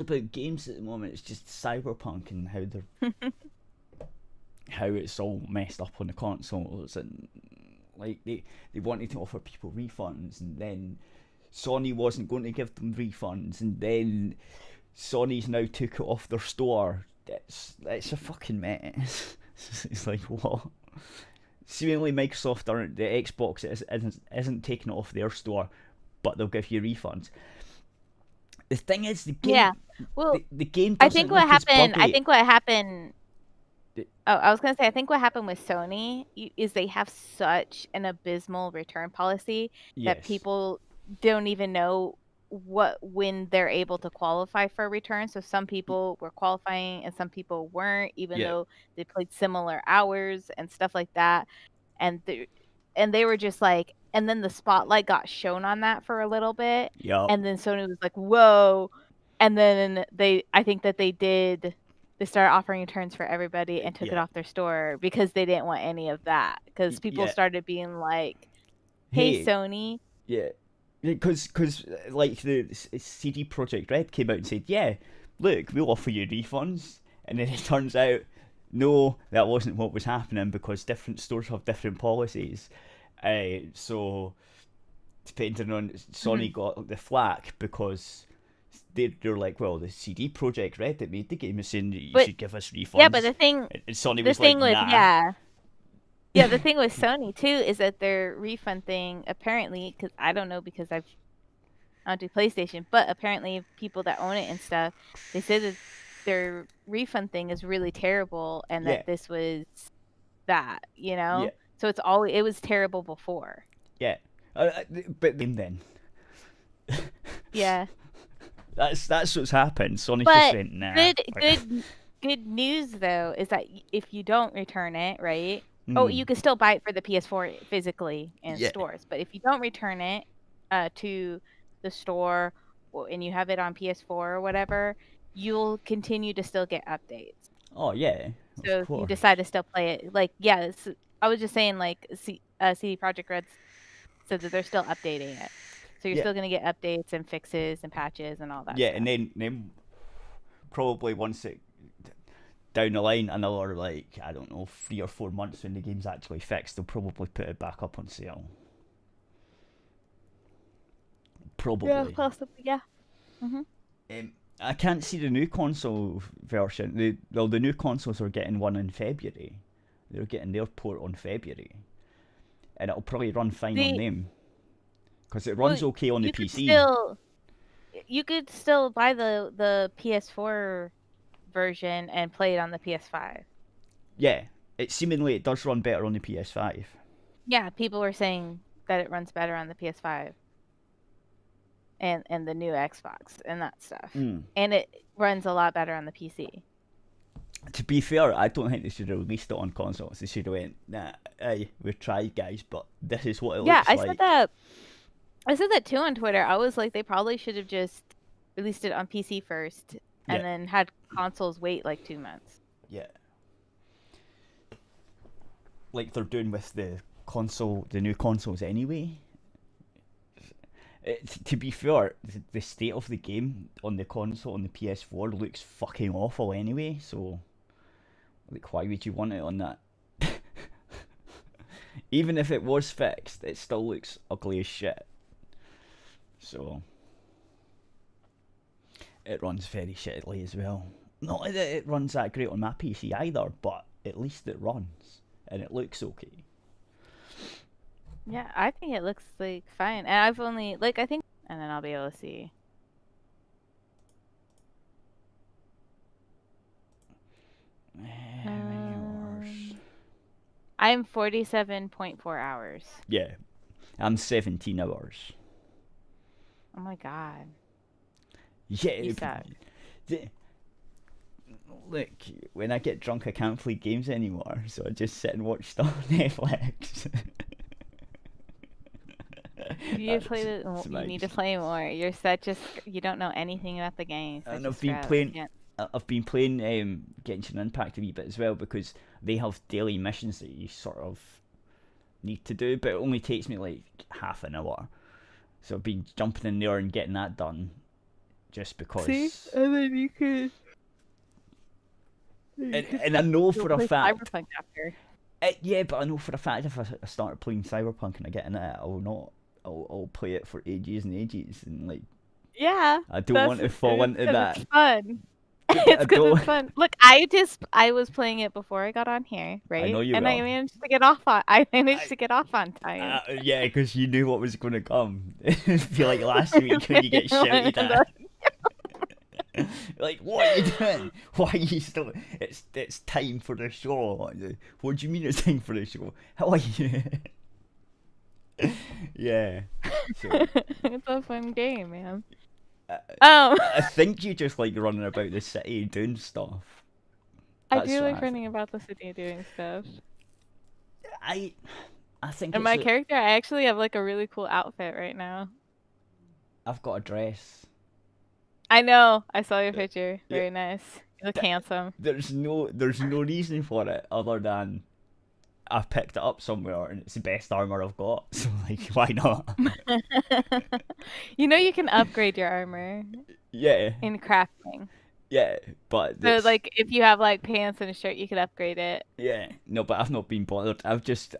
about games at the moment. It's just Cyberpunk and how it's all messed up on the consoles, and like they wanted to offer people refunds, and then Sony wasn't going to give them refunds, and then Sony's now took it off their store. It's a fucking mess. It's like, what? Seemingly Microsoft aren't, the Xbox isn't taking it off their store, but they'll give you refunds. The thing is, Yeah. Well, the game I doesn't think what look as happened. I buggy. think what happened. The- Oh, I was gonna say. I think what happened with Sony is they have such an abysmal return policy that yes. people don't even know when they're able to qualify for a return. So some people were qualifying and some people weren't, even Yeah. though they played similar hours and stuff like that. And they were just like, and then the spotlight got shown on that for a little bit, Yup. and then Sony was like, "Whoa!" And then I think that they started offering returns for everybody and took it Yeah. off their store because they didn't want any of that. Because people Yeah. started being like, "Hey, Hey. Sony." Yeah. Because like the CD Projekt Red came out and said, yeah, look, we'll offer you refunds, and then it turns out, no, that wasn't what was happening because different stores have different policies. So depending on Sony Mhm. got the flack because they're like, well, the CD Projekt Red that made the game is saying that you But should give us yeah, but refunds, and Sony the was thing like, with nah. yeah, yeah, the thing with Sony too is that their refund thing apparently, because I don't know because I don't do PlayStation, but apparently people that own it and stuff, they say that their refund thing is really terrible and Yeah, that this was that, you yeah, know? So it was terrible before. yeah. But then Yeah. that's what's happened. Sony just But went, nah. good good good news though is that if you don't return it, right? Oh, Mm, you can still buy it for the PS4 physically in yeah, stores, but if you don't return it to the store and you have it on PS4 or whatever, you'll continue to still get updates. oh yeah, of So if you course. decide to still play it, like yeah, I was just saying like CD Projekt Red said that they're still updating it. So you're Yeah, still gonna get updates and fixes and patches and all that yeah, and stuff. then probably once it down the line, another like I don't know 3 or 4 months when the game's actually fixed, they'll probably put it back up on sale. Yeah, Probably. possibly. Yeah. Mhm. I can't see the new console version. The new consoles are getting one in February. They're getting their port on February, and it'll probably run fine on The them because it well, runs okay on the you could PC. still you could still buy the PS4 version and play it on the PS5. Yeah, it does run better on the PS5. Yeah, people were saying that it runs better on the PS5 and the new Xbox and that stuff. Mm. And it runs a lot better on the PC. To be fair, I don't think they should have released it on consoles. They should have went, nah, hey, we've tried, guys, but this is what it Yeah, looks like. I said that too on Twitter. I was like they probably should have just released it on PC first Yeah, and then had consoles wait like 2 months. yeah. Like they're doing with the new consoles anyway. To be fair, the state of the game on the console on the PS4 looks fucking awful anyway. So, like, why would you want it on that? Even if it was fixed, it still looks ugly as shit. So, it runs very shittily as well. Not that it runs that great on my PC either, but at least it runs and it looks okay. Yeah, I think it looks like fine. And I've only like I think and then I'll be able to see. I'm 47.4 hours. Yeah, I'm 17 hours. Oh my god. Yeah, You suck. look, when I get drunk, I can't play games anymore, so I just sit and watch stuff on Netflix. You need to play you need to play more. You don't know anything about the game. And I've been playing. I've been playing Genshin Impact a wee bit as well because they have daily missions that you sort of need to do, but it only takes me like half an hour. So I've been jumping in there and getting that done, just because. See, and then you could. And I know for a play fact. Cyberpunk after. Yeah, but I know for a fact if I start playing Cyberpunk and I get in it, I will not. I'll play it for ages and ages, and like. Yeah. I don't want to fall into that. It's fun. I It's because don't- it's fun. Look, I was playing it before I got on here, right? know you and will. I managed to get off on. I managed to get off on time. Yeah, because you knew what was going to come. I feel like last week when you get shouted at. Like, what are you doing? Why are you still? It's time for the show. What do you mean it's time for the show? How are you? Yeah. So, It's a fun game, man. I think you just like running about the city doing stuff. I That's do what like I running about the city doing stuff. I think And my character, I actually have like a really cool outfit right now. I've got a dress. I know. I saw your picture. Yeah. Very nice. You look handsome. There's no reason for it other than I've picked it up somewhere and it's the best armor I've got. So like, why not? You know you can upgrade your armor Yeah, in crafting. yeah, but So it's- like if you have like pants and a shirt, you could upgrade it. yeah, no, but I've not been bothered. I'm just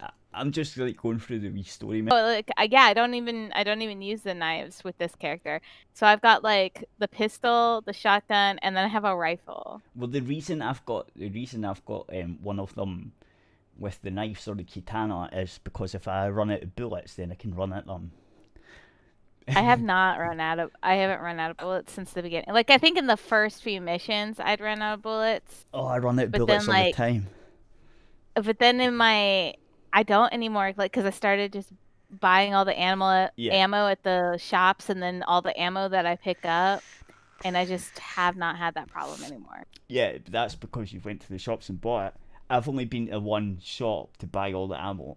like going through the wee story. Oh, like yeah, I don't even use the knives with this character. So I've got like the pistol, the shotgun, and then I have a rifle. Well, the reason I've got one of them with the knives or the katana is because if I run out of bullets, then I can run at them. I haven't run out of bullets since the beginning. Like I think in the first few missions I'd run out of bullets. Oh, I run out of But bullets then, all the like, time. But then I don't anymore, like, because I started just buying all the ammo at the shops, and then all the ammo that I pick up, and I just have not had that problem anymore. Yeah, but that's because you went to the shops and bought it. I've only been to one shop to buy all the ammo.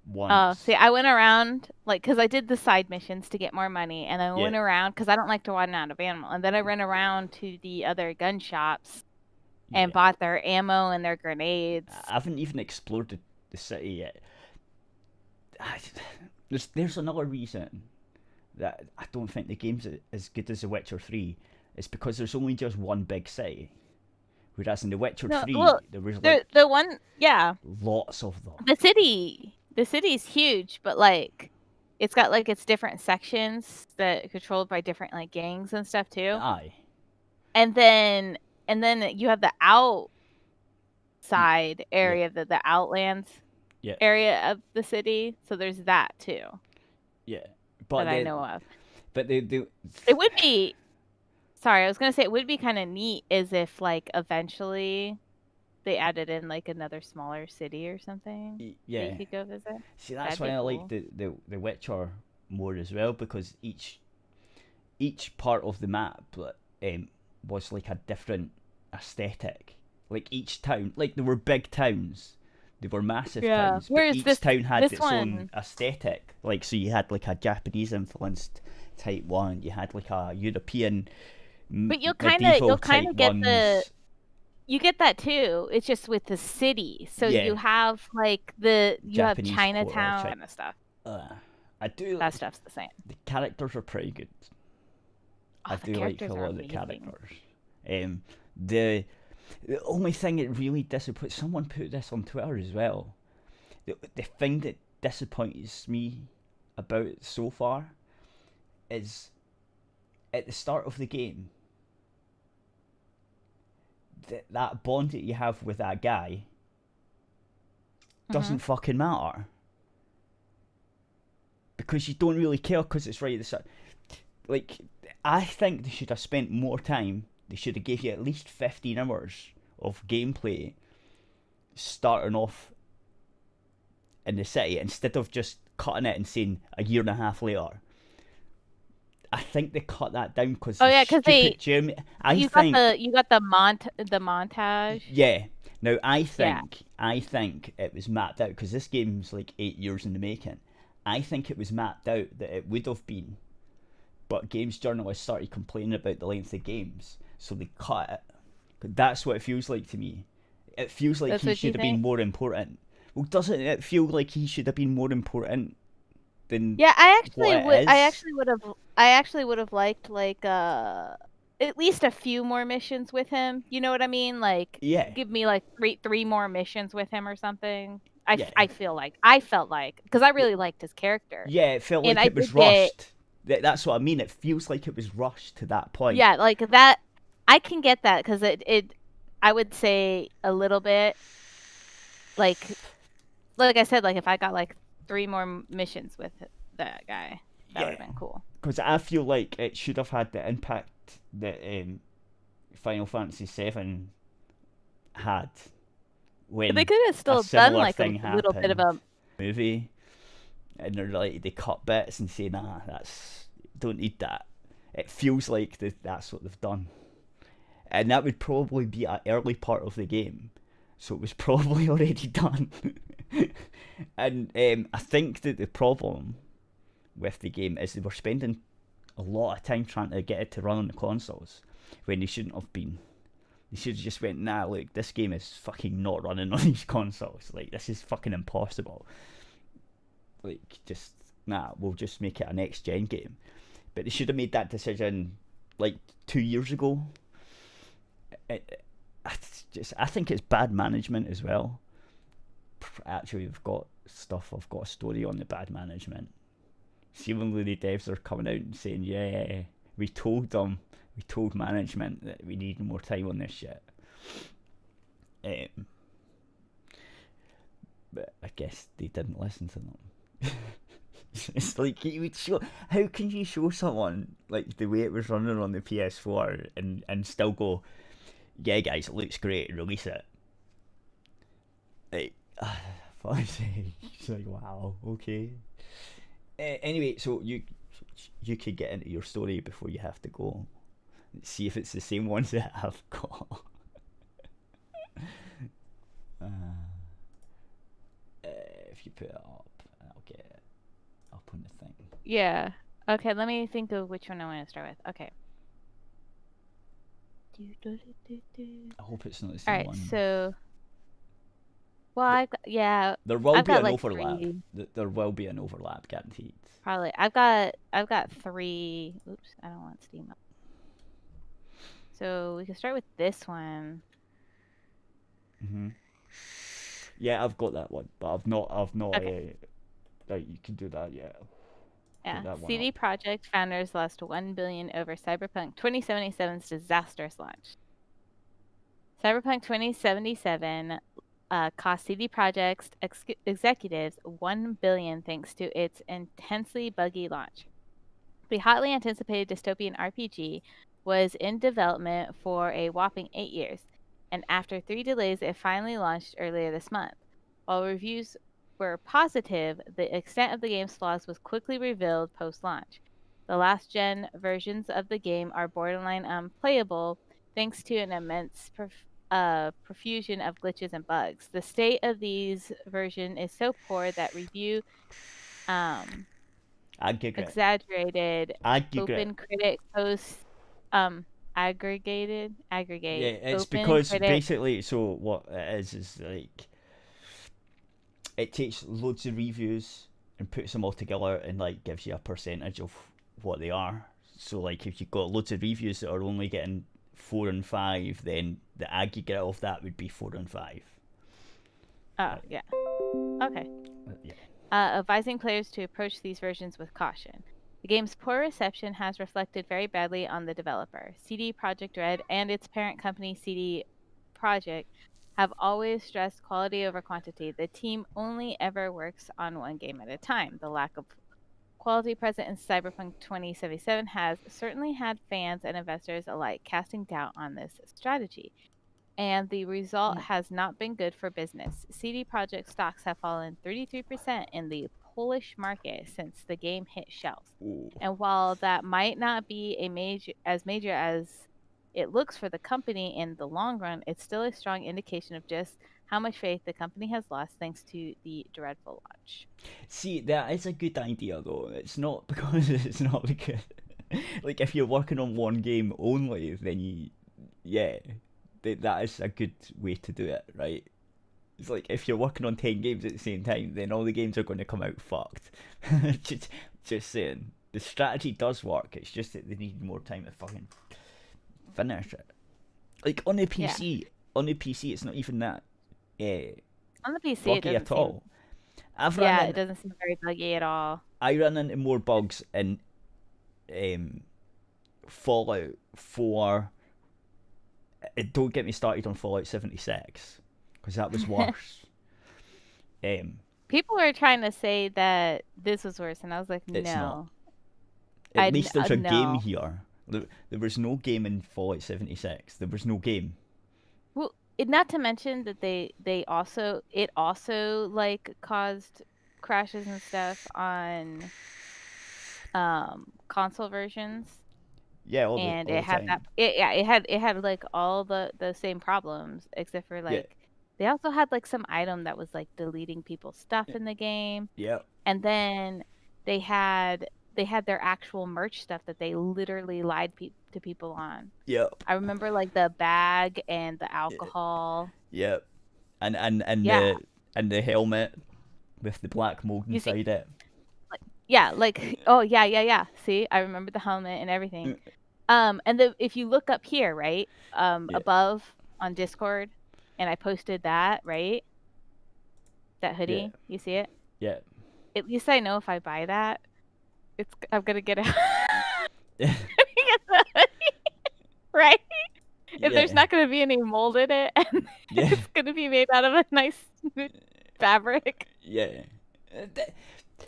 Once. Oh, see, I went around, like, because I did the side missions to get more money, and I Yeah. went around, because I don't like to run out of ammo, and then I ran around to the other gun shops and Yeah. bought their ammo and their grenades. I haven't even explored the city yet. There's another reason that I don't think the game's as good as The Witcher 3. It's because there's only just one big city. Whereas in The Witcher No, 3, well, there was like The one, yeah, lots of them. the city's huge, but like it's got like its different sections that are controlled by different like gangs and stuff too. Aye. And then you have the outside area, the outlands Yeah. area of the city. So there's that too Yeah. But that I know of. But they It would be sorry, I was gonna say it would be kind of neat as if like eventually they added in like another smaller city or something that yeah. you could go visit. See, that's That'd why be I cool. like the Witcher more as well, because each part of the map was like a different aesthetic. Like each town, like there were big towns, they were massive Yeah. towns, but Whereas each town had this its own one- aesthetic. Like, so you had like a Japanese influenced type one, you had like a European. But you'll medieval kind type of get ones. you get that too. It's just with the city. So Yeah. you have like you Japanese have quarter, Chinatown Chi- kind of stuff. I do. That stuff's the same. The characters are pretty good. Oh, I the do like a characters are lot of the amazing. characters. The only thing that really disappoints, someone put this on Twitter as well. The thing that disappoints me about it so far is at the start of the game, that bond that you have with that guy doesn't fucking matter. Because you don't really care, because it's right at the start. Like, I think they should have spent more time. They should have gave you at least 15 hours of gameplay starting off in the city, instead of just cutting it and saying a year and a half later. I think they cut that down because Oh, yeah, 'cause they- Germany. You got the montage. Yeah. Now I Yeah. think it was mapped out, because this game's like 8 years in the making. I think it was mapped out that it would have been, but games journalists started complaining about the length of games, so they cut it. That's what it feels like to me. It feels like That's he what you should have been think? more important. Well, doesn't it feel like he should have been more important than Yeah, what it is. I actually would have liked like at least a few more missions with him. You know what I mean? Like Yeah, give me like three more missions with him or something. yeah. I felt like because I really liked his character, Yeah, it felt and like I it was did get rushed. That's what I mean. It feels like it was rushed to that point. yeah like that. I can get that because it I would say a little bit like I said, like if I got like three more missions with that guy, that would Yeah, have been cool. because I feel like it should have had the impact that Final Fantasy VII had They when could have a still done similar like a thing little bit of happened. a Movie, and they're like they cut bits and say, "Nah, that's don't need that." It feels like that's what they've done, and that would probably be an early part of the game, so it was probably already done. And I think that the problem with the game is they were spending a lot of time trying to get it to run on the consoles when they shouldn't have been. They should have just went, nah, look, this game is fucking not running on these consoles. Like, this is fucking impossible. Like, just, nah, we'll just make it a next gen game. But they should have made that decision like 2 years ago. I think it's bad management as well. Actually, I've got a story on the bad management. Seemingly the devs are coming out and saying, yeah, we told management that we need more time on this shit. Um, but I guess they didn't listen to them. It's like you would show. How can you show someone like the way it was running on the PS4 and still go, yeah, guys, it looks great, release it. Like, it's like wow, okay. Anyway, so you could get into your story before you have to go. See if it's the same ones that I've got. uh, if you put it up, I'll get it up on the thing. yeah. Okay, let me think of which one I want to start with. Okay. I hope it's not the All same right, one. so well, There will I've be got an like overlap. three. There will be an overlap, guaranteed. Probably. I've got three. Oops, I don't want Steam up. So we can start with this one. Yeah, I've got that one, but I've not. Okay. You can do that. Yeah, Yeah. put that one CD up. Projekt founders lost 1 billion over Cyberpunk 2077's disastrous launch. Cyberpunk 2077 cost CD Projekt's executives 1 billion thanks to its intensely buggy launch. The hotly anticipated dystopian RPG was in development for a whopping 8 years, and after 3 delays, it finally launched earlier this month. While reviews were positive, the extent of the game's flaws was quickly revealed post-launch. The last-gen versions of the game are borderline unplayable thanks to an immense profusion of glitches and bugs. The state of these version is so poor that review Aggregate. exaggerated Aggregate. open critic posts aggregate Yeah, it's open because critic basically, so what it is like it takes loads of reviews and puts them all together and like gives you a percentage of what they are. So like if you've got loads of reviews that are only getting 4 and 5, then the aggregate of that would be 4 and 5. oh yeah okay Yeah. advising players to approach these versions with caution. The game's poor reception has reflected very badly on the developer. CD Projekt Red and its parent company CD Projekt have always stressed quality over quantity. The team only ever works on one game at a time. The lack of quality present in Cyberpunk 2077 has certainly had fans and investors alike casting doubt on this strategy. And the result has not been good for business. CD Projekt stocks have fallen 33% in the Polish market since the game hit shelves. Ooh. And while that might not be major as it looks for the company in the long run, it's still a strong indication of just how much faith the company has lost thanks to the dreadful launch. See, that is a good idea though. It's not because it's not because like if you're working on one game only, then yeah, that is a good way to do it, right? It's like if you're working on 10 games at the same time, then all the games are going to come out fucked. just saying. The strategy does work. It's just that they need more time to fucking finish it. Like on the PC, it's not even that On the PC, it buggy doesn't at all. it doesn't seem very buggy at all. I run into more bugs in Fallout 4. Don't get me started on Fallout 76, because that was worse. People were trying to say that this was worse, and I was like, It's no. not. At least there's a game no. here. There was no game in Fallout 76. There was no game. Well, not to mention that it also like caused crashes and stuff on console versions. Yeah, all and the it had time. it had like all the same problems, except for like they also had like some item that was like deleting people's stuff in the game. Yeah. And then they had their actual merch stuff that they literally lied to people on. Yeah. I remember like the bag and the alcohol. Yeah. And the helmet with the black mold inside it. Yeah, like oh yeah. See, I remember the helmet and everything. And if you look up here, right, above on Discord, and I posted that, right, that hoodie, you see it? Yeah. At least I know if I buy that, I'm gonna get it. Right? If there's not gonna be any mold in it, and it's gonna be made out of a nice fabric. Yeah.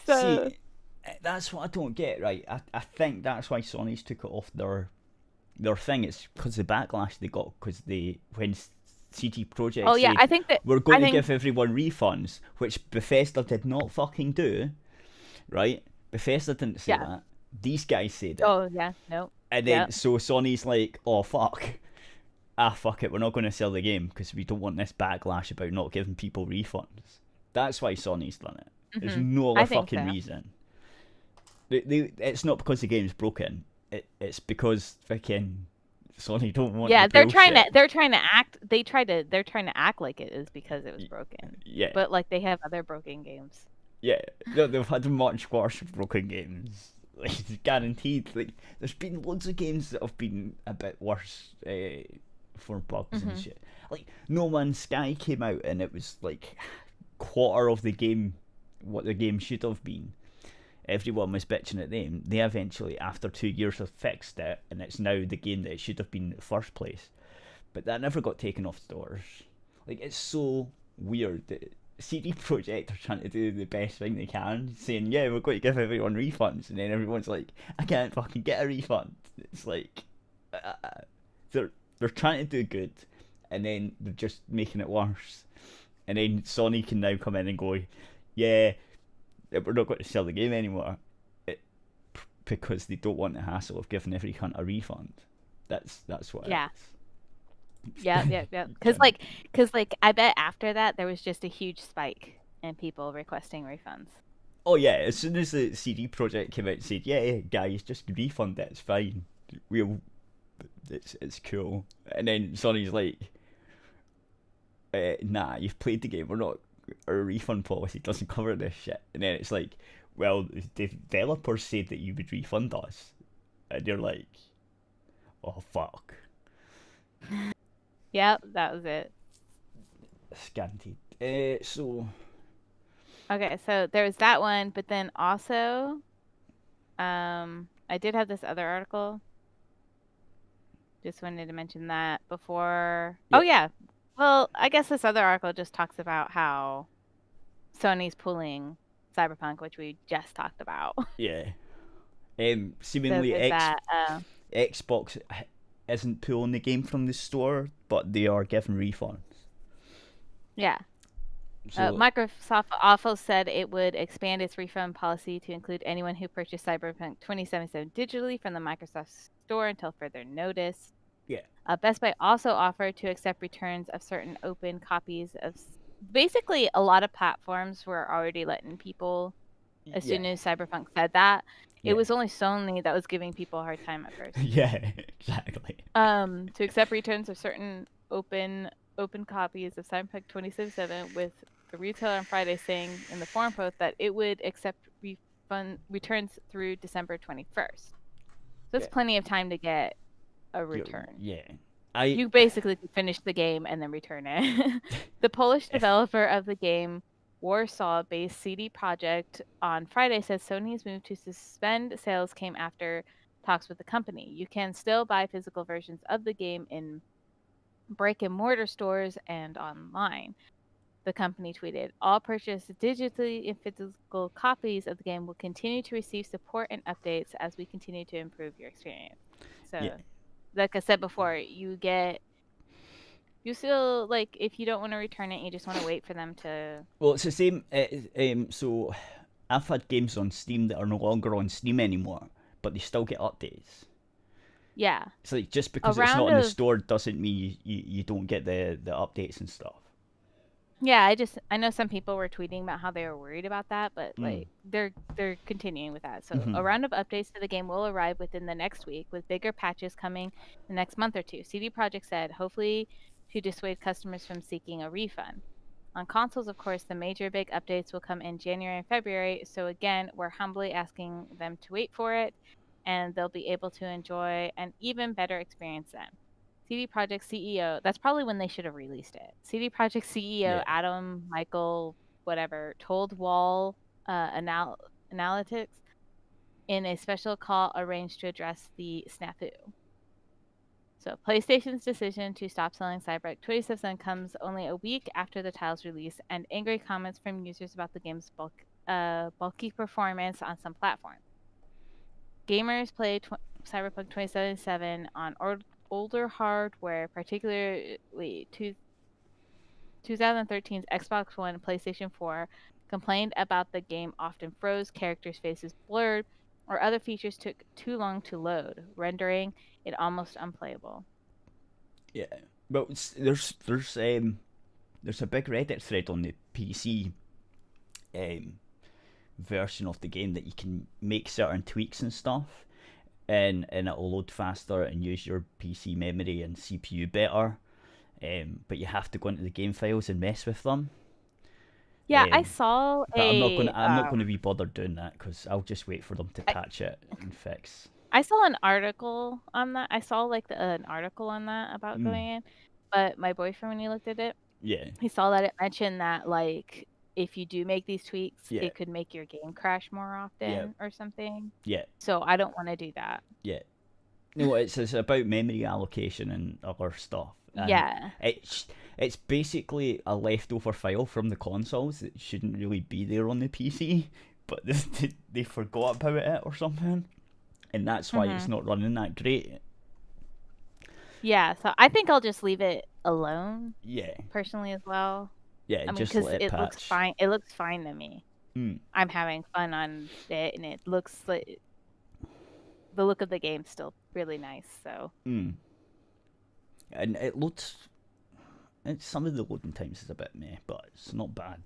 So. See, that's what I don't get, right? I think that's why Sony's took it off their thing. It's because the backlash they got when CD Projekt said, I think that we're going to give everyone refunds, which Bethesda did not fucking do, right? Bethesda didn't say that. These guys said it. Oh yeah, no. And then so Sony's like, oh fuck, fuck it, we're not going to sell the game because we don't want this backlash about not giving people refunds. That's why Sony's done it. There's no other fucking reason. It's not because the game's broken. It's because fucking Sony don't want. Yeah, they're trying to act like it is because it was broken. Yeah. But like they have other broken games. Yeah, they've had much worse broken games. Like it's guaranteed. Like there's been loads of games that have been a bit worse for bugs and shit. Like No Man's Sky came out and it was like quarter of the game what the game should have been. Everyone was bitching at them. They eventually, after 2 years, have fixed it, and it's now the game that it should have been in the first place. But that never got taken off stores. Like, it's so weird that CD Projekt are trying to do the best thing they can, saying, yeah, we're going to give everyone refunds, and then everyone's like, I can't fucking get a refund. It's like, they're trying to do good, and then they're just making it worse. And then Sony can now come in and go, yeah, we're not going to sell the game anymore, because they don't want the hassle of giving every cunt a refund. That's what. Yeah. Yeah. Because I bet after that there was just a huge spike in people requesting refunds. Oh yeah, as soon as the CD Projekt came out and said, yeah, guys, just refund it, it's fine. It's cool. And then Sony's like, nah, you've played the game. Our refund policy doesn't cover this shit. And then it's like, well, the developers said that you would refund us, and you're like, oh fuck. Yep, that was it. It's guaranteed. So. Okay, so there was that one, but then also, I did have this other article. Just wanted to mention that before. Yep. Oh yeah. Well, I guess this other article just talks about how Sony's pulling Cyberpunk, which we just talked about. Yeah. Seemingly Xbox isn't pulling the game from the store, but they are giving refunds. Yeah. So, Microsoft also said it would expand its refund policy to include anyone who purchased Cyberpunk 2077 digitally from the Microsoft Store until further notice. Yeah. Best Buy also offered to accept returns of certain open copies of. Basically, a lot of platforms were already letting people, as soon as Cyberpunk said that. It was only Sony that was giving people a hard time at first. Yeah, exactly. To accept returns of certain open open copies of Cyberpunk 2077, with the retailer on Friday saying in the forum post that it would accept returns through December 21st. So it's Yeah. plenty of time to get a return. Yeah. You basically could finish the game and then return it. The Polish developer of the game, Warsaw-based CD Projekt, on Friday says Sony's move to suspend sales came after talks with the company. You can still buy physical versions of the game in brick-and-mortar stores and online. The company tweeted, all purchased digitally and physical copies of the game will continue to receive support and updates as we continue to improve your experience. So, Yeah. like I said before, you still, like, if you don't want to return it, you just want to wait for them to. Well, it's the same. So I've had games on Steam that are no longer on Steam anymore, but they still get updates. Yeah. It's like just because it's not in the store doesn't mean you don't get the updates and stuff. Yeah, I know some people were tweeting about how they were worried about that, but like they're continuing with that. So a round of updates to the game will arrive within the next week, with bigger patches coming the next month or two. CD Projekt said, hopefully to dissuade customers from seeking a refund. On consoles, of course, the major big updates will come in January and February. So again, we're humbly asking them to wait for it, and they'll be able to enjoy an even better experience then. CD Projekt CEO, that's probably when they should have released it. CD Projekt CEO Adam Michael, whatever, told Wall Analytics in a special call arranged to address the snafu. So PlayStation's decision to stop selling Cyberpunk 2077 comes only a week after the title's release, and angry comments from users about the game's bulky performance on some platforms. Gamers play Cyberpunk 2077 on older hardware, particularly 2013's Xbox One and PlayStation 4, complained about the game often froze, characters' faces blurred, or other features took too long to load, rendering it almost unplayable. Yeah, but there's a big Reddit thread on the PC version of the game that you can make certain tweaks and stuff, and it'll load faster and use your PC memory and CPU better. But you have to go into the game files and mess with them. Yeah, I saw but I'm not going to be bothered doing that because I'll just wait for them to patch it and fix. I saw an article on that. I saw like an article on that about going in, but my boyfriend, when he looked at it, he saw that it mentioned that like if you do make these tweaks, it could make your game crash more often or something. Yeah. So I don't want to do that. Yeah. No, it's about memory allocation and other stuff. And yeah. It's basically a leftover file from the consoles that shouldn't really be there on the PC, but they forgot about it or something, and that's why it's not running that great. Yeah, so I think I'll just leave it alone. Yeah. Personally as well. Yeah, I mean, just let it patch. Looks fine. It looks fine to me. I'm having fun on it, and it looks like the look of the game's still really nice. So. And it loads. Some of the loading times is a bit meh, but it's not bad.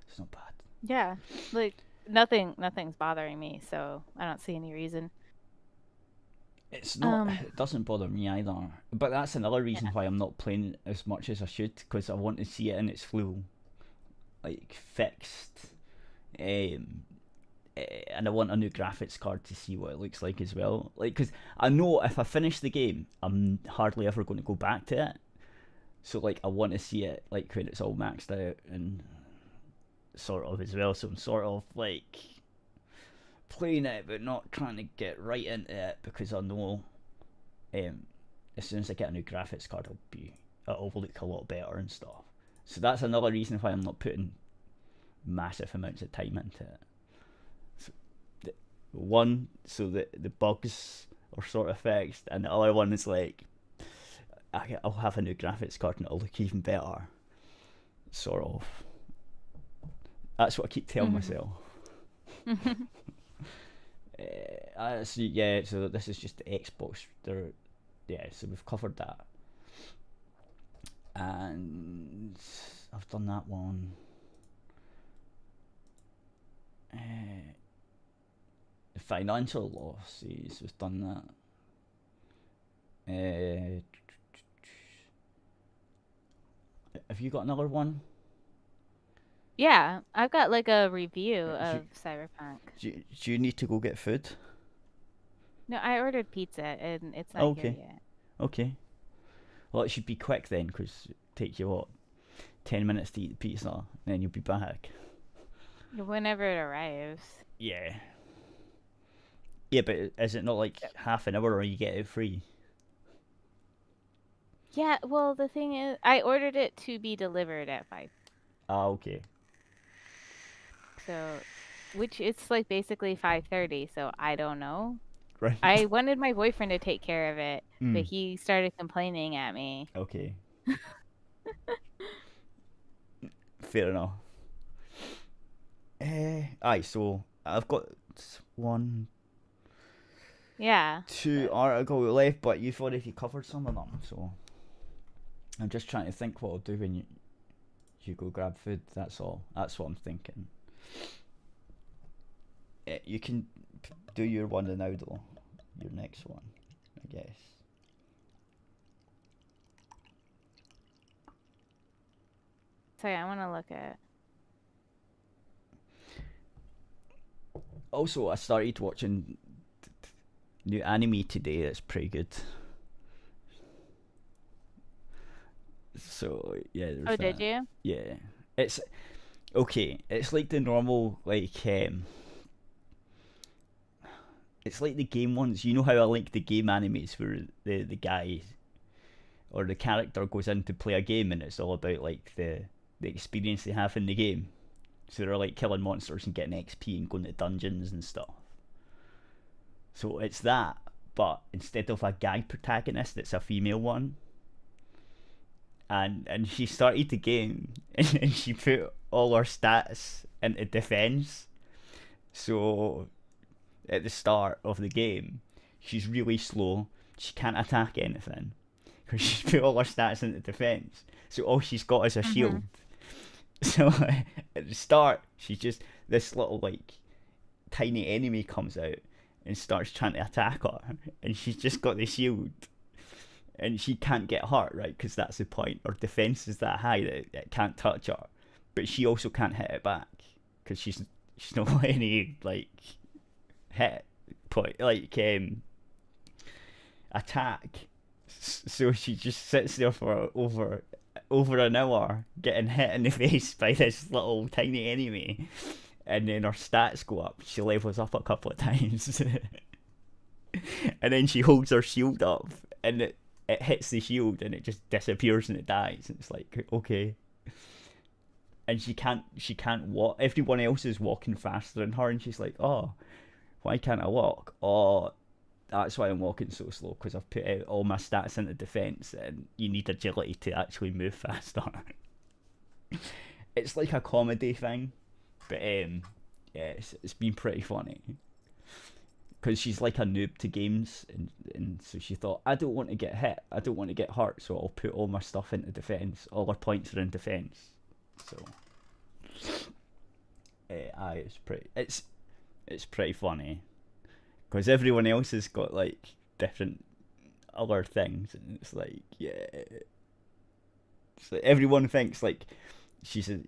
It's not bad. Yeah, like nothing's bothering me, so I don't see any reason. It's not. It doesn't bother me either. But that's another reason why I'm not playing as much as I should, because I want to see it in its full, like, fixed. And I want a new graphics card to see what it looks like as well. Like, because I know if I finish the game, I'm hardly ever going to go back to it. So, like, I want to see it, like, when it's all maxed out and sort of as well. So I'm sort of, like, playing it but not trying to get right into it, because I know as soon as I get a new graphics card, it'll look a lot better and stuff. So that's another reason why I'm not putting massive amounts of time into it. So one, so that the bugs are sort of fixed, and the other one is like I'll have a new graphics card and it'll look even better. Sort of. That's what I keep telling myself. So this is just the Xbox. So we've covered that, and I've done that one. The financial losses, we've done that. Have you got another one? Yeah, I've got like a review Do, of Cyberpunk. do you need to go get food? No, I ordered pizza and it's not Oh, here okay. yet. Okay. Well, it should be quick then, because it takes you, what, 10 minutes to eat the pizza, and then you'll be back. Whenever it arrives. Yeah. Yeah, but is it not like half an hour or you get it free? Yeah, well, the thing is, I ordered it to be delivered at 5. Ah, okay. So, which it's like basically 5:30, so I don't know. Right. I wanted my boyfriend to take care of it, but Mm, he started complaining at me. okay. Fair enough. Aye, so I've got one, Yeah. two articles left, but you've already covered some of them, so I'm just trying to think what I'll do when you go grab food. That's all. That's what I'm thinking. You can do your one now, though. Your next one, I guess. Sorry, I want to look at. Also, I started watching new anime today. That's pretty good. So yeah, there's Oh, that. did you? Yeah, it's okay. It's like the normal it's like the game ones. You know how I like the game animes where the guy or the character goes in to play a game and it's all about like the experience they have in the game. So they're like killing monsters and getting XP and going to dungeons and stuff. So it's that, but instead of a guy protagonist, it's a female one. And she started the game and she put all her stats into defense. So at the start of the game, she's really slow. She can't attack anything because she's put all her stats into defense. So all she's got is a shield. So at the start, she's just this little like tiny enemy comes out and starts trying to attack her, and she's just got the shield, and she can't get hurt, right? Because that's the point. Her defense is that high that it can't touch her, but she also can't hit it back because she's not any like hit point like attack. So she just sits there for over an hour getting hit in the face by this little tiny enemy, and then her stats go up. She levels up a couple of times, and then she holds her shield up, and it hits the shield, and it just disappears and it dies. And it's like, okay. And she can't walk. Everyone else is walking faster than her, and she's like, oh, why can't I walk? Oh, that's why I'm walking so slow, because I've put out all my stats into defense, and you need agility to actually move faster. It's like a comedy thing, but yeah, it's been pretty funny because she's like a noob to games, and so she thought, I don't want to get hit, I don't want to get hurt, so I'll put all my stuff into defense. All her points are in defense. So aye, it's pretty funny because everyone else has got like different other things, and it's like, yeah, it's like everyone thinks like she's a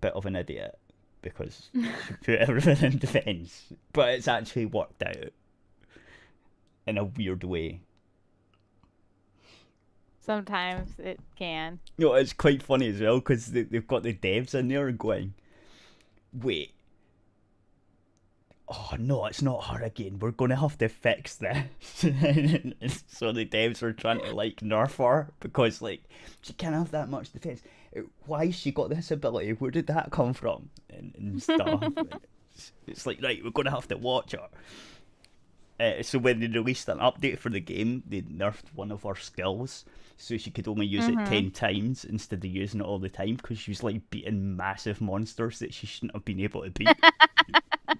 bit of an idiot because she put everything in defense, but it's actually worked out in a weird way. Sometimes it can. You know, it's quite funny as well because they've got the devs in there going, wait, oh no, it's not her again. We're gonna have to fix this. So the devs were trying to like nerf her because like she can't have that much defense. Why she got this ability? Where did that come from? And stuff. It's like, right, we're gonna have to watch her. So when they released an update for the game, they nerfed one of her skills, so she could only use it 10 times instead of using it all the time because she was like beating massive monsters that she shouldn't have been able to beat.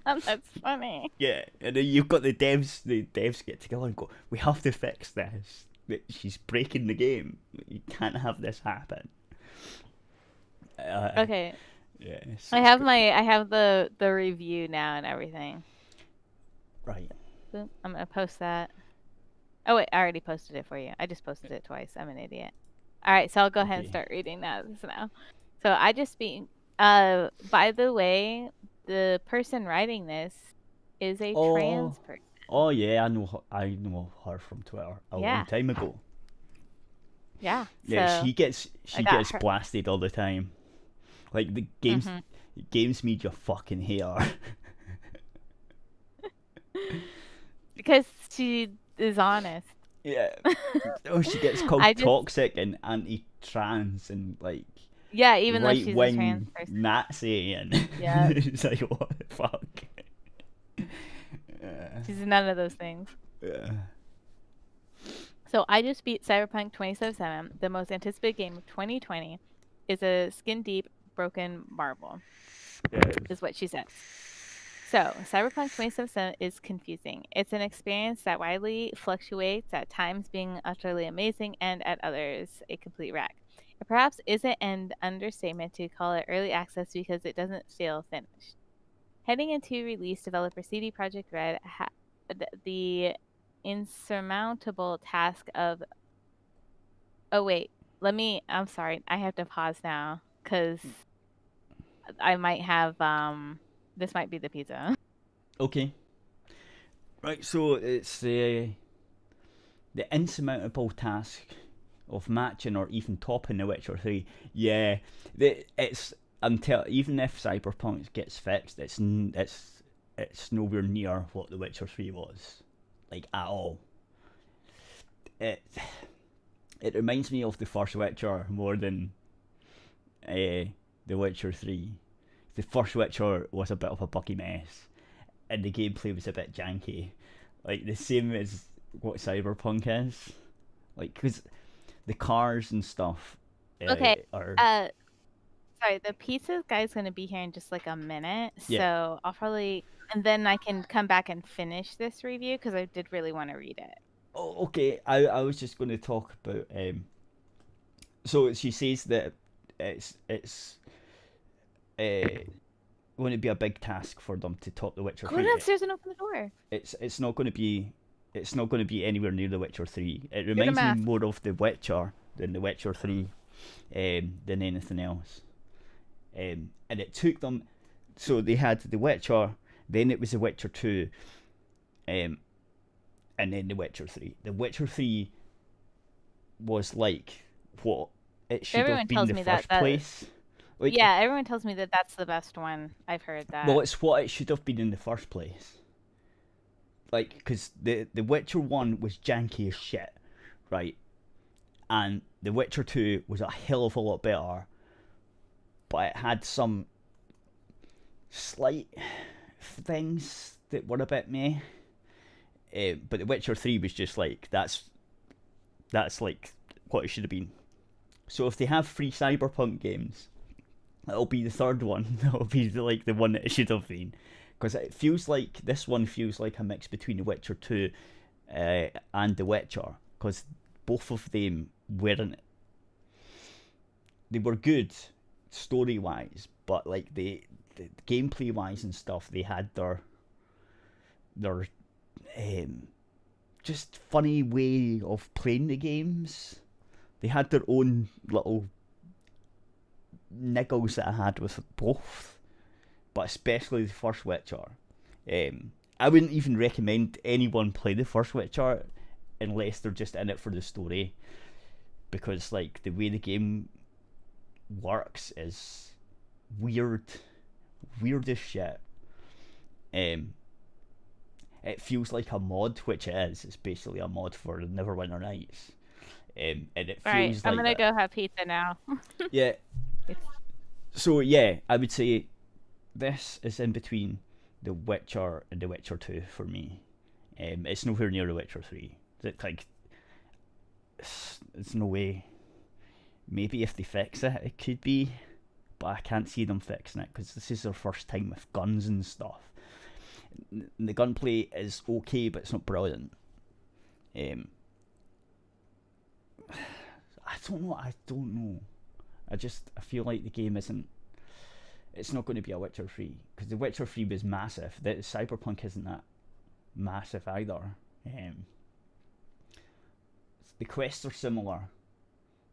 That's funny. Yeah, and then you've got the devs get together and go, we have to fix this. She's breaking the game. You can't have this happen. Okay. Yeah. I have the review now and everything. Right. I'm gonna post that. Oh wait, I already posted it for you. I just posted it twice. I'm an idiot. All right, so I'll go ahead and Okay. start reading that now. So I just being. By the way, the person writing this is a Oh, trans person. oh yeah, I know her from Twitter a long Yeah, time ago. yeah. Yeah, So I she got gets her. blasted all the time. Like the Hmm. games media fucking hate her. Because she is honest. Yeah. Oh, she gets called I just toxic and anti-trans and like Yeah, even though right she's a trans wing person. Nazi and Yeah, it's like what the fuck. Yeah. she's none of those things. Yeah. So I just beat Cyberpunk 2077. The most anticipated game of 2020 is a skin deep broken marble, Yeah. is what she said. So, Cyberpunk 2077 is confusing. It's an experience that widely fluctuates, at times being utterly amazing and at others a complete wreck. It perhaps isn't an understatement to call it early access because it doesn't feel finished. Heading into release, developer CD Projekt Red had the insurmountable task of. Oh, wait. I'm sorry. I have to pause now because I might have. This might be the pizza. Okay. Right, so it's the insurmountable task of matching or even topping The Witcher 3. Yeah, it's until even if Cyberpunk gets fixed, it's nowhere near what The Witcher 3 was, like at all. It it reminds me of the first Witcher more than The Witcher 3. The first Witcher was a bit of a buggy mess, and the gameplay was a bit janky, like the same as what Cyberpunk is. Like, because the cars and stuff Okay. are Sorry, the pizza guy's gonna be here in just like a minute, yeah. so I'll probably, and then I can come back and finish this review because I did really want to read it. Oh, okay. I was just going to talk about so she says that it's uh, going to be a big task for them to top The Witcher Go 3. downstairs and open the door. It's not going to be anywhere near The Witcher 3. It Do the reminds me math. more of The Witcher than The Witcher 3, than anything else. And it took them, so they had The Witcher, then it was The Witcher 2, and then The Witcher 3. The Witcher 3 was like what it should Everyone have been tells the me first that. place. Like, Yeah, everyone tells me that that's the best one. I've heard that. well, it's what it should have been in the first place. Like, because the Witcher 1 was janky as shit, right? And The Witcher 2 was a hell of a lot better, but it had some slight things that were a bit meh. But The Witcher 3 was just like, that's like what it should have been. So if they have free Cyberpunk games, it'll be the third one. It'll be like the one that it should have been, because it feels like this one feels like a mix between The Witcher 2 and The Witcher, because both of them weren't. They were good story wise, but like the gameplay wise and stuff, they had their just funny way of playing the games. They had their own little niggles that I had with both, but especially the first Witcher. I wouldn't even recommend anyone play the first Witcher unless they're just in it for the story, because like the way the game works is weird as shit. It feels like a mod, which it is. It's basically a mod for Neverwinter Nights. And it All right, feels I'm like gonna that. go have pizza now. Yeah. It's So yeah, I would say this is in between The Witcher and The Witcher 2 for me. It's nowhere near The Witcher 3. It's no way. Maybe if they fix it, it could be, but I can't see them fixing it because this is their first time with guns and stuff. The gunplay is okay, but it's not brilliant. I don't know. I feel like the game isn't. It's not going to be a Witcher 3 because the Witcher 3 was massive. The Cyberpunk isn't that massive either. The quests are similar,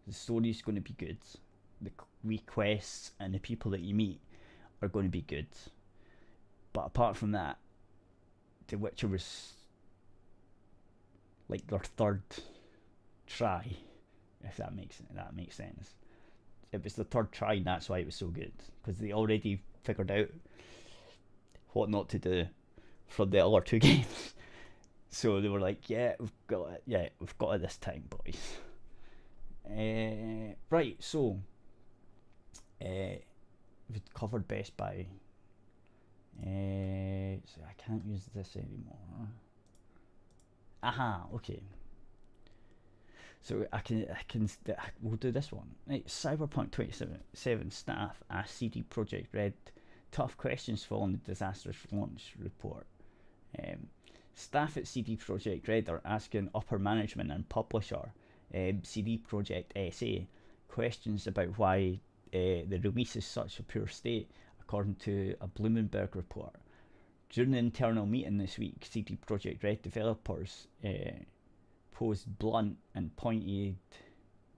The story's going to be good. The requests and the people that you meet are going to be good. But apart from that, The Witcher was like their third try, if that makes sense. It was the third try, and that's why it was so good, because they already figured out what not to do for the other two games. So they were like, yeah, we've got it. Yeah, we've got it this time, boys. Right, so we've covered Best Buy. So I can't use this anymore. Aha, okay. So we'll do this one. Right, Cyberpunk 2077 staff asked CD Projekt Red tough questions following the disastrous launch report. Staff at CD Projekt Red are asking upper management and publisher, CD Projekt SA, questions about why the release is such a poor state, according to a Bloomberg report. During an internal meeting this week, CD Projekt Red developers posed blunt and pointed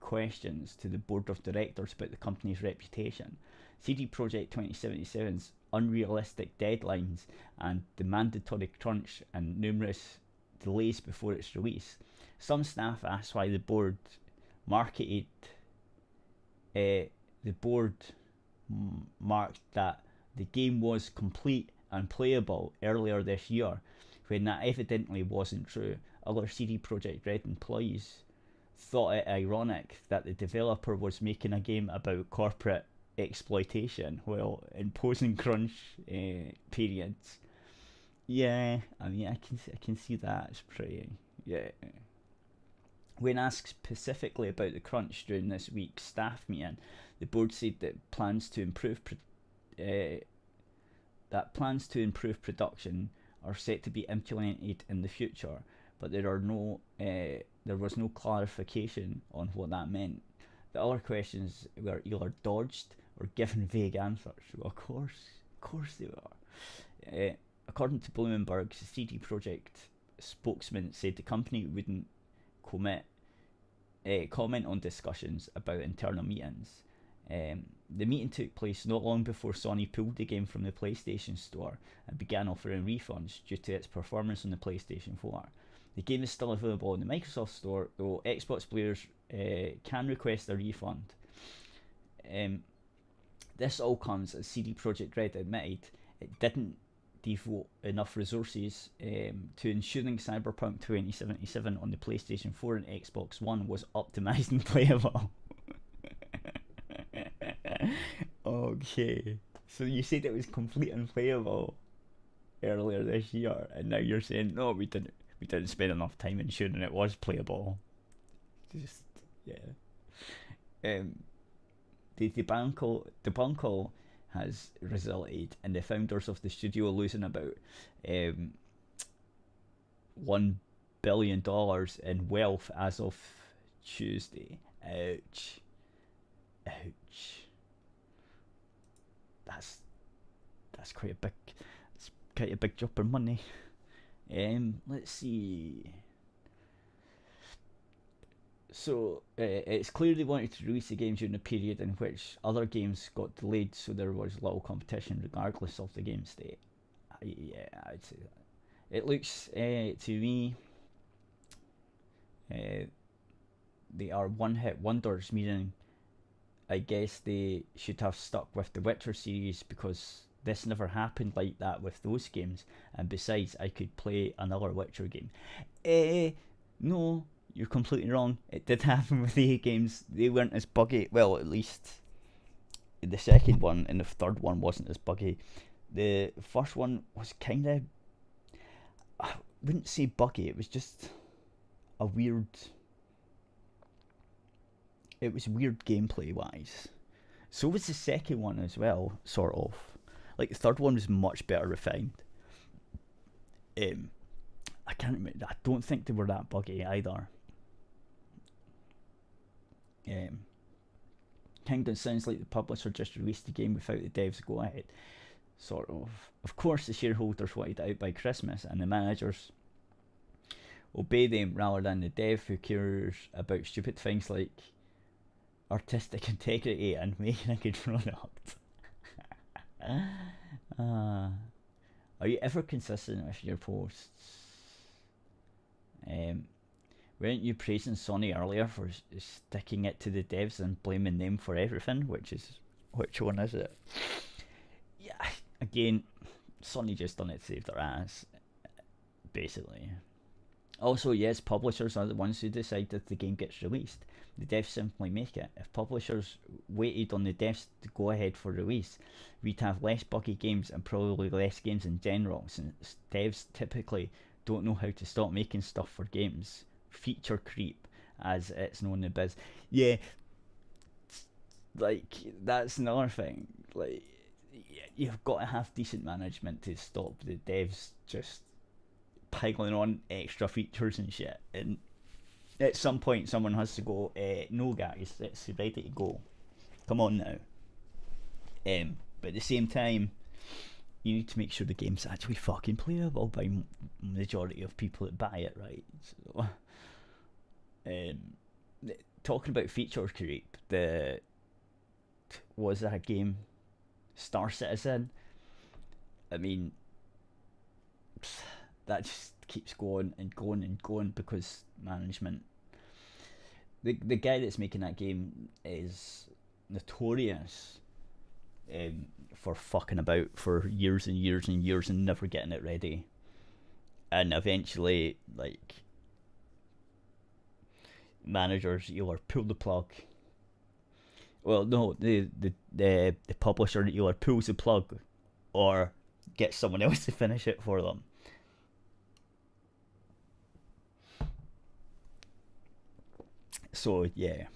questions to the board of directors about the company's reputation. CD Projekt 2077's unrealistic deadlines and the mandatory crunch and numerous delays before its release. Some staff asked why the board marked that the game was complete and playable earlier this year, when that evidently wasn't true. Other CD Projekt Red employees thought it ironic that the developer was making a game about corporate exploitation while imposing crunch periods. Yeah, I mean, I can see that. It's pretty, yeah. When asked specifically about the crunch during this week's staff meeting, the board said that plans to improve production are set to be implemented in the future, but there was no clarification on what that meant. The other questions were either dodged or given vague answers. Well, of course they were. According to Bloomberg, the CD Projekt spokesman said the company wouldn't comment on discussions about internal meetings. The meeting took place not long before Sony pulled the game from the PlayStation Store and began offering refunds due to its performance on the PlayStation 4. The game is still available in the Microsoft Store, though Xbox players can request a refund. This all comes as CD Projekt Red admitted it didn't devote enough resources to ensuring Cyberpunk 2077 on the PlayStation 4 and Xbox One was optimized and playable. Okay, so you said it was complete and playable earlier this year, and now you're saying no, we didn't spend enough time ensuring it was playable. Just yeah. The debacle has resulted in the founders of the studio losing about $1 billion in wealth as of Tuesday. Ouch. That's quite a big drop in money. Let's see. So it's clear they wanted to release the game during a period in which other games got delayed, so there was little competition regardless of the game state. Yeah, I'd say that. It looks to me they are one-hit wonders, meaning I guess they should have stuck with the Witcher series, because this never happened like that with those games, and besides, I could play another Witcher game. No, you're completely wrong. It did happen with the games. They weren't as buggy. Well, at least the second one and the third one wasn't as buggy. The first one was kind of, I wouldn't say buggy, it was just a weird, it was weird gameplay wise. So was the second one as well, sort of. Like the third one was much better refined. I can't remember. I don't think they were that buggy either. Kingdom sounds like the publisher just released the game without the devs go ahead. Sort of. Of course, the shareholders wanted it out by Christmas, and the managers obey them rather than the dev who cares about stupid things like artistic integrity and making a good product. Are you ever consistent with your posts? Weren't you praising Sony earlier for sticking it to the devs and blaming them for everything? Which one is it? Yeah, again, Sony just done it to save their ass, basically. Also, yes, publishers are the ones who decide if the game gets released. The devs simply make it. If publishers waited on the devs to go ahead for release, we'd have less buggy games and probably less games in general, since devs typically don't know how to stop making stuff for games. Feature creep, as it's known in the biz. Yeah, like, that's another thing. Like, you've got to have decent management to stop the devs just piling on extra features and shit. And at some point, someone has to go, no, guys, it's ready to go. Come on now. But at the same time, you need to make sure the game's actually fucking playable by majority of people that buy it, right? So, talking about feature creep, was that game Star Citizen? I mean, that just keeps going and going and going because management. The guy that's making that game is notorious for fucking about for years and years and years and never getting it ready, and eventually, like, managers either pull the plug. Well, no, the publisher either pulls the plug or gets someone else to finish it for them. So yeah.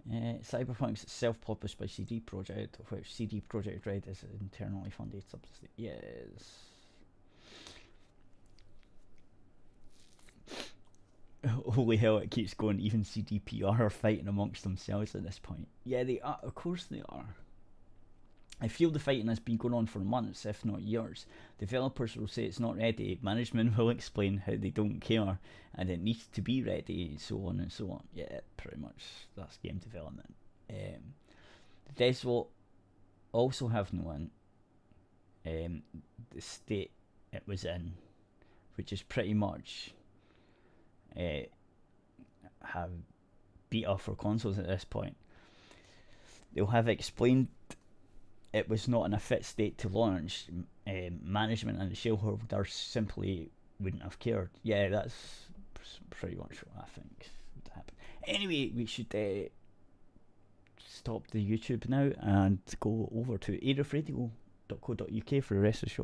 Cyberpunk's self-published by CD Projekt, of which CD Projekt Red is an internally funded subsidiary. Yes. Holy hell, it keeps going. Even CDPR are fighting amongst themselves at this point. Yeah, they are. Of course they are. I feel the fighting has been going on for months, if not years. Developers will say it's not ready, management will explain how they don't care, and it needs to be ready, so on and so on. Yeah, pretty much, that's game development. The devs will also have known the state it was in, which is pretty much have beta for consoles at this point. They'll have explained it was not in a fit state to launch. Management and the shareholders simply wouldn't have cared. Yeah, that's pretty much what I think would happen. Anyway, we should stop the YouTube now and go over to arefradio.co.uk for the rest of the show.